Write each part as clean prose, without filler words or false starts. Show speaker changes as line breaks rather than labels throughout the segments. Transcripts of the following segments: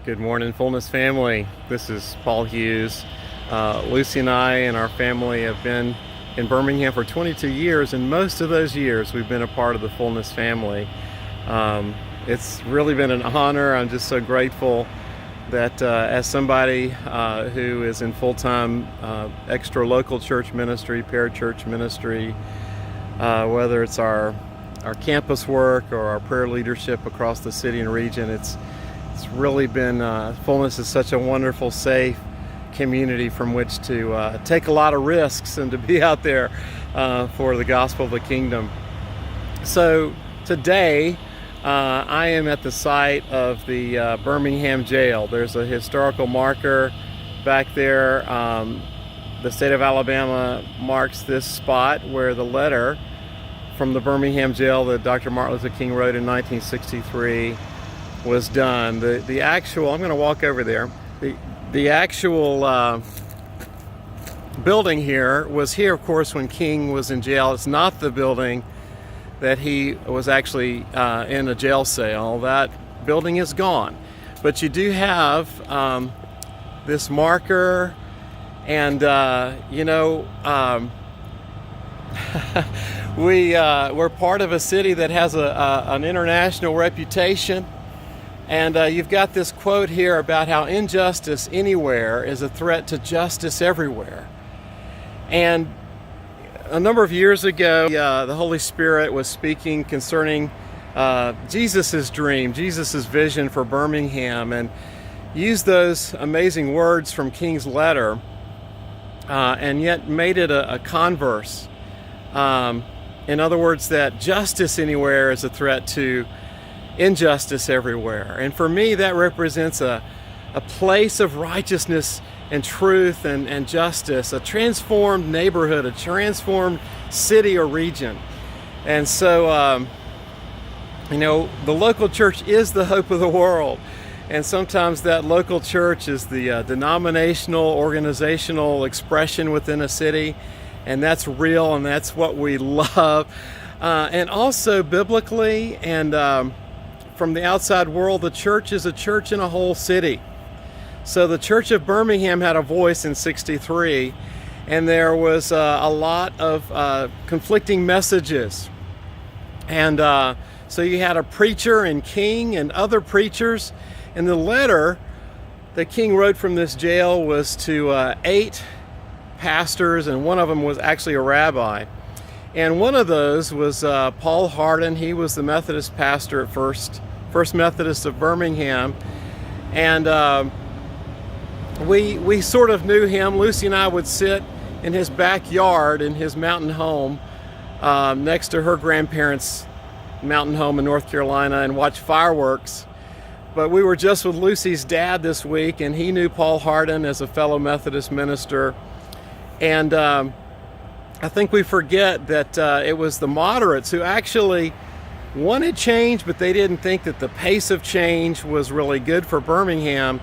Good morning, Fullness family. This is Paul Hughes. Lucy and I and our family have been in Birmingham for 22 years, and most of those years we've been a part of the Fullness family. It's really been an honor. I'm just so grateful that as somebody who is in full-time extra local church ministry, parachurch ministry, whether it's our campus work or our prayer leadership across the city and region, it's really been, Fullness is such a wonderful, safe community from which to take a lot of risks and to be out there for the gospel of the kingdom. So today I am at the site of the Birmingham jail. There's a historical marker back there. The state of Alabama marks this spot where the letter from the Birmingham jail that Dr. Martin Luther King wrote in 1963 was done. The actual, I'm going to walk over there. The actual building here was here, of course, when King was in jail. It's not the building that he was actually in a jail cell. That building is gone. But you do have this marker, and we're part of a city that has an international reputation. And you've got this quote here about how injustice anywhere is a threat to justice everywhere. And a number of years ago, the Holy Spirit was speaking concerning Jesus' dream, Jesus' vision for Birmingham, and used those amazing words from King's letter, and yet made it a converse. In other words, that justice anywhere is a threat to injustice everywhere. And for me, that represents a place of righteousness and truth and justice, a transformed neighborhood, a transformed city or region. And so, the local church is the hope of the world. And sometimes that local church is the denominational, organizational expression within a city. And that's real, and that's what we love. And also biblically and from the outside world, the church is a church in a whole city. So the Church of Birmingham had a voice in '63, and there was a lot of conflicting messages. And so you had a preacher and King and other preachers, and the letter that King wrote from this jail was to 8 pastors, and one of them was actually a rabbi. And one of those was Paul Hardin. He was the Methodist pastor at First Methodist of Birmingham. And we sort of knew him. Lucy and I would sit in his backyard in his mountain home next to her grandparents' mountain home in North Carolina and watch fireworks. But we were just with Lucy's dad this week, and he knew Paul Hardin as a fellow Methodist minister. And I think we forget that it was the moderates who actually wanted change, but they didn't think that the pace of change was really good for Birmingham.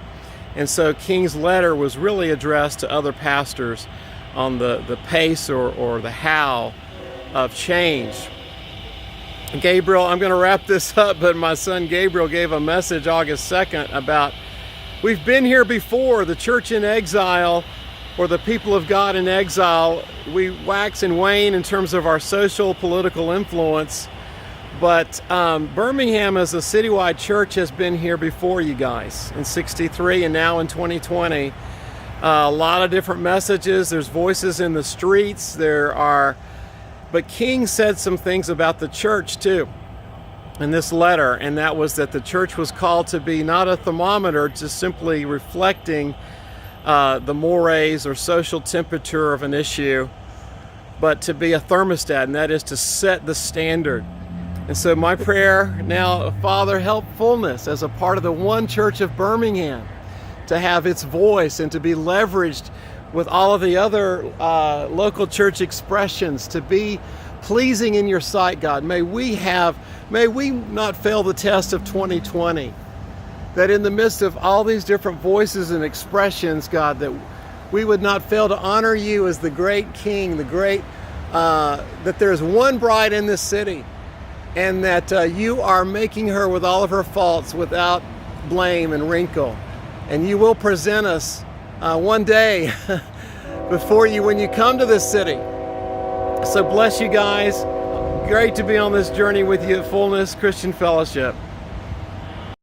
And so King's letter was really addressed to other pastors on the pace or the how of change. Gabriel, I'm going to wrap this up, but my son Gabriel gave a message August 2nd about we've been here before, the church in exile, or the people of God in exile. We wax and wane in terms of our social, political influence, but Birmingham as a citywide church has been here before you guys in '63 and now in 2020. A lot of different messages. There's voices in the streets. But King said some things about the church too in this letter, and that was that the church was called to be not a thermometer, just simply reflecting the mores or social temperature of an issue, but to be a thermostat, and that is to set the standard. And so my prayer now, Father, help Fullness as a part of the one church of Birmingham to have its voice and to be leveraged with all of the other local church expressions, to be pleasing in your sight, God. May we not fail the test of 2020. That in the midst of all these different voices and expressions, God, that we would not fail to honor you as the great King, that there's one bride in this city, and that you are making her with all of her faults without blame and wrinkle. and you will present us one day before you when you come to this city. So bless you guys. Great to be on this journey with you at Fullness Christian Fellowship.